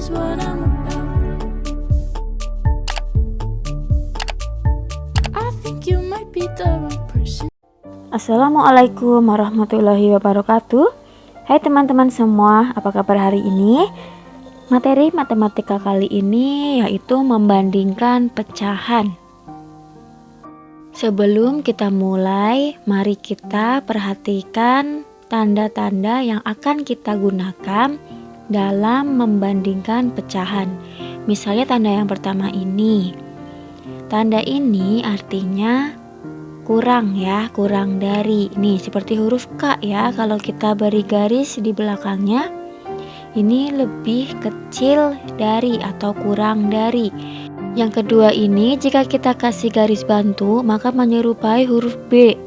is what I'm about. I think you might be the right person. Assalamualaikum warahmatullahi wabarakatuh. Hai teman-teman semua, apa kabar hari ini? Materi matematika kali ini yaitu membandingkan pecahan. Sebelum kita mulai, mari kita perhatikan tanda-tanda yang akan kita gunakan dalam membandingkan pecahan. Misalnya tanda yang pertama ini. Tanda ini artinya kurang ya, kurang dari. Nih seperti huruf K ya, kalau kita beri garis di belakangnya, ini lebih kecil dari atau kurang dari. Yang kedua ini, jika kita kasih garis bantu, maka menyerupai huruf B,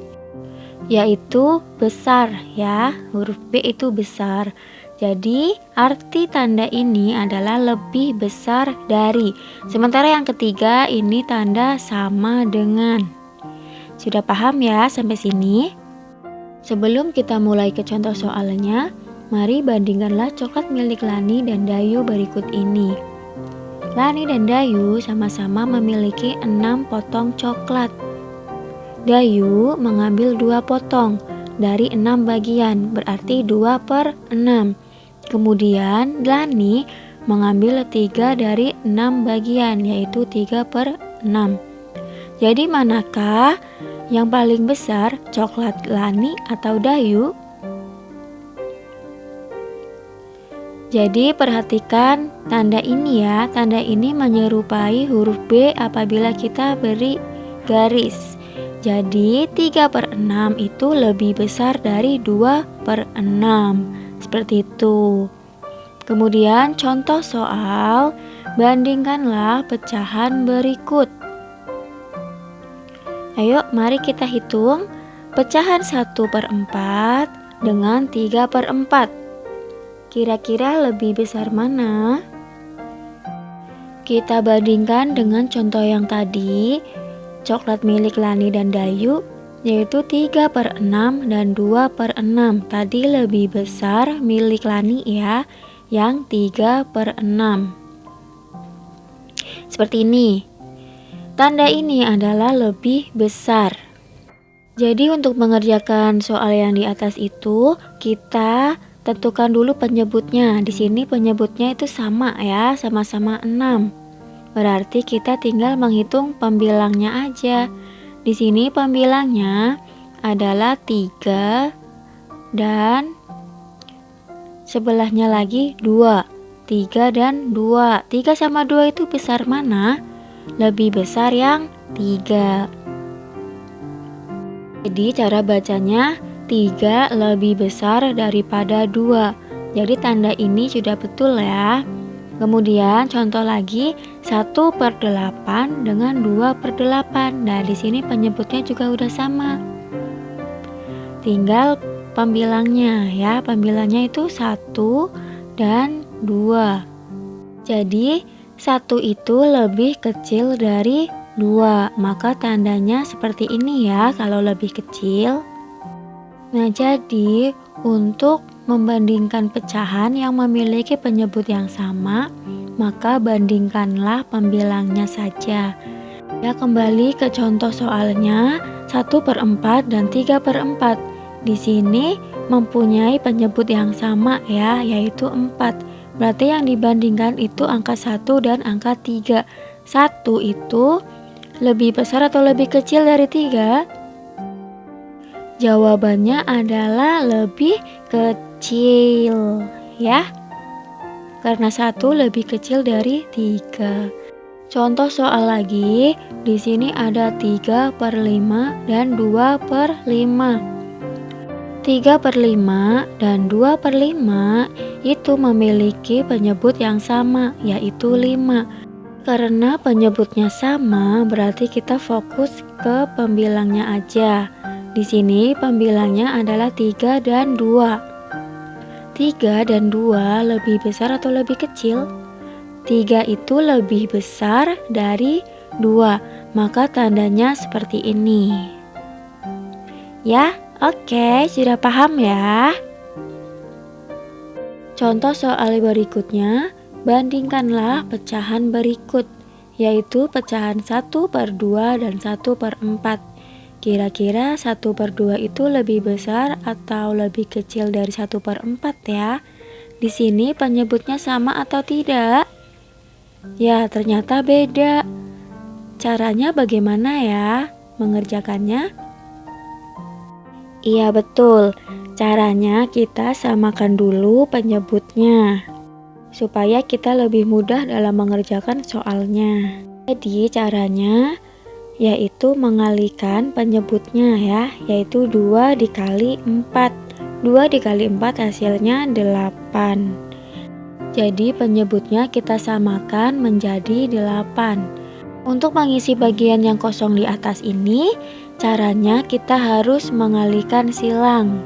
yaitu besar ya, huruf B itu besar. Jadi arti tanda ini adalah lebih besar dari. Sementara yang ketiga ini tanda sama dengan. Sudah paham ya sampai sini? Sebelum kita mulai ke contoh soalnya, mari bandingkanlah coklat milik Lani dan Dayu berikut ini. Lani dan Dayu sama-sama memiliki 6 potong coklat. Dayu mengambil 2 potong dari 6 bagian, berarti 2/6. Kemudian Lani mengambil 3 dari 6 bagian, yaitu 3/6. Jadi manakah yang paling besar, coklat Lani atau Dayu? Jadi perhatikan tanda ini ya, tanda ini menyerupai huruf B apabila kita beri garis. Jadi 3/6 itu lebih besar dari 2/6, seperti itu. Kemudian contoh soal, bandingkanlah pecahan berikut. Ayo mari kita hitung pecahan 1/4 dengan 3/4. Kira-kira lebih besar mana? Kita bandingkan dengan contoh yang tadi, coklat milik Lani dan Dayu, yaitu 3/6 dan 2/6. Tadi lebih besar milik Lani ya, yang 3/6. Seperti ini. Tanda ini adalah lebih besar. Jadi untuk mengerjakan soal yang di atas itu, kita tentukan dulu penyebutnya. Di sini penyebutnya itu sama ya, sama-sama 6. Berarti kita tinggal menghitung pembilangnya aja. Di sini pembilangnya adalah 3 dan sebelahnya lagi 2. 3 dan 2. 3 sama 2 itu besar mana? Lebih besar yang 3. Jadi cara bacanya 3 lebih besar daripada 2. Jadi tanda ini sudah betul ya. Kemudian contoh lagi 1/8 dengan 2/8. Nah, di sini penyebutnya juga udah sama. Tinggal pembilangnya ya. Pembilangnya itu 1 dan 2. Jadi 1 itu lebih kecil dari 2. Maka tandanya seperti ini ya kalau lebih kecil. Nah, jadi untuk membandingkan pecahan yang memiliki penyebut yang sama, maka bandingkanlah pembilangnya saja. Ya, kembali ke contoh soalnya 1/4 dan 3/4. Di sini mempunyai penyebut yang sama ya, yaitu 4. Berarti yang dibandingkan itu angka 1 dan angka 3. 1 itu lebih besar atau lebih kecil dari 3? Jawabannya adalah lebih kecil ya, karena 1 lebih kecil dari 3. Contoh soal lagi, di sini ada 3/5 dan 2/5. 3/5 dan 2/5 itu memiliki penyebut yang sama, yaitu 5. Karena penyebutnya sama, berarti kita fokus ke pembilangnya aja. Di sini pembilangnya adalah 3 dan 2. 3 dan 2 lebih besar atau lebih kecil? 3 itu lebih besar dari 2, maka tandanya seperti ini. Ya, oke, sudah paham ya? Contoh soal berikutnya, bandingkanlah pecahan berikut, yaitu pecahan 1/2 dan 1/4. Kira-kira 1/2 itu lebih besar atau lebih kecil dari 1/4 ya? Di sini penyebutnya sama atau tidak? Ya, ternyata beda. Caranya bagaimana ya mengerjakannya? Iya betul, caranya kita samakan dulu penyebutnya supaya kita lebih mudah dalam mengerjakan soalnya. Jadi caranya yaitu mengalihkan penyebutnya ya, yaitu 2 dikali 4. 2 dikali 4 hasilnya 8. Jadi penyebutnya kita samakan menjadi 8. Untuk mengisi bagian yang kosong di atas ini, caranya kita harus mengalihkan silang,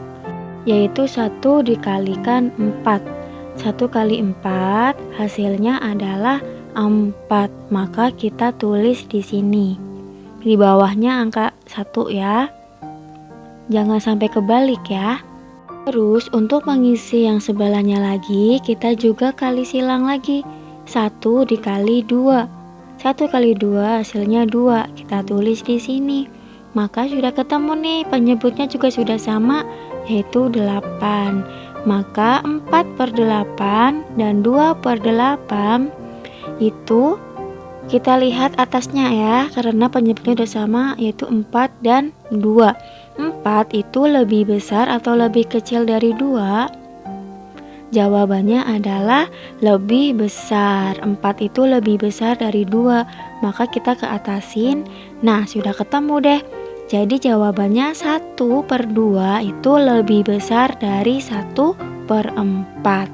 yaitu 1 dikalikan 4. 1 kali 4 hasilnya adalah 4. Maka kita tulis di sini. Di bawahnya angka 1 ya. Jangan sampai kebalik ya. Terus untuk mengisi yang sebelahnya lagi, kita juga kali silang lagi. 1 dikali 2. 1 kali 2 hasilnya 2. Kita tulis di sini. Maka sudah ketemu nih, penyebutnya juga sudah sama, yaitu 8. Maka 4/8 dan 2/8 itu kita lihat atasnya ya, karena penyebutnya sudah sama, yaitu 4 dan 2. 4 itu lebih besar atau lebih kecil dari 2? Jawabannya adalah lebih besar. 4 itu lebih besar dari 2. Maka kita ke atasin. Nah, sudah ketemu deh. Jadi jawabannya 1/2 itu lebih besar dari 1/4.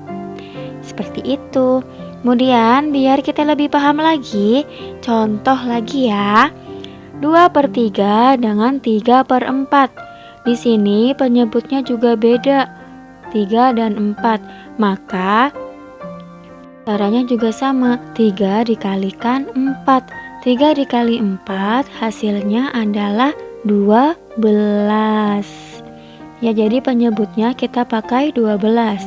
Seperti itu. Kemudian biar kita lebih paham lagi, contoh lagi ya. 2/3 dengan 3/4. Di sini penyebutnya juga beda, 3 dan 4. Maka caranya juga sama, 3 dikalikan 4. 3 dikali 4 hasilnya adalah 12. Ya, jadi penyebutnya kita pakai 12.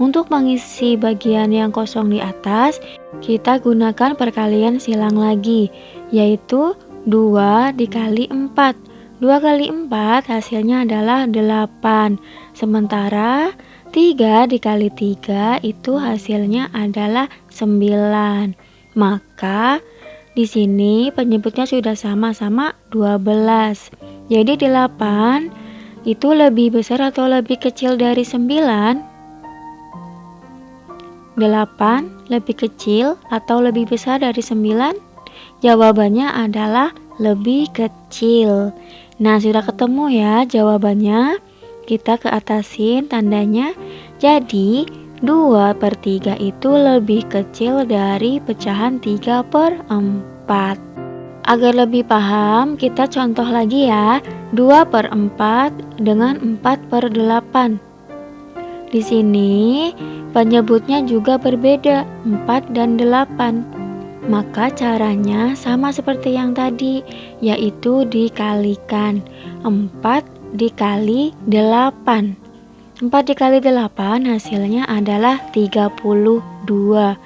Untuk mengisi bagian yang kosong di atas, kita gunakan perkalian silang lagi, yaitu 2 dikali 4. 2 kali 4 hasilnya adalah 8. Sementara 3 dikali 3 itu hasilnya adalah 9. Maka di sini penyebutnya sudah sama-sama 12. Jadi 8 itu lebih besar atau lebih kecil dari 9? 8 lebih kecil atau lebih besar dari 9? Jawabannya adalah lebih kecil. Nah, sudah ketemu ya jawabannya. Kita ke atasin tandanya. Jadi 2/3 itu lebih kecil dari pecahan 3/4. Agar lebih paham, kita contoh lagi ya. 2/4 dengan 4/8. Di sini penyebutnya juga berbeda, 4 dan 8. Maka caranya sama seperti yang tadi, yaitu dikalikan. 4 dikali 8. 4 dikali 8 hasilnya adalah 32.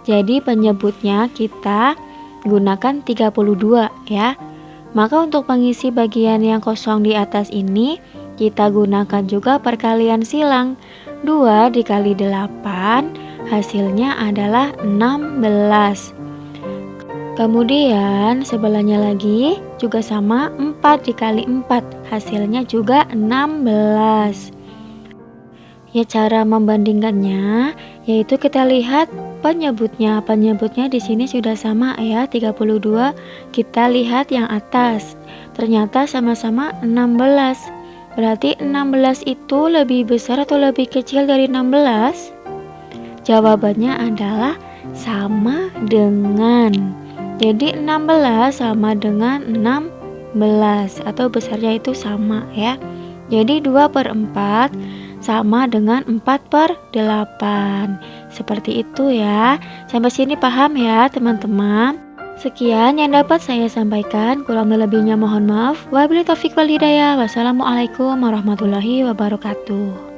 Jadi penyebutnya kita gunakan 32 ya. Maka untuk mengisi bagian yang kosong di atas ini, kita gunakan juga perkalian silang. 2 dikali 8 hasilnya adalah 16. Kemudian sebelahnya lagi juga sama, 4 dikali 4 hasilnya juga 16. Ya, cara membandingkannya yaitu kita lihat penyebutnya. Penyebutnya di sini sudah sama ya, 32. Kita lihat yang atas. Ternyata sama-sama 16. Berarti 16 itu lebih besar atau lebih kecil dari 16? Jawabannya adalah sama dengan. Jadi 16 sama dengan 16 atau besarnya itu sama ya. Jadi 2/4 sama dengan 4/8. Seperti itu ya. Sampai sini paham ya teman-teman? Sekian yang dapat saya sampaikan, kurang lebihnya mohon maaf. Wabillahi taufiq wal hidayah. Wassalamualaikum warahmatullahi wabarakatuh.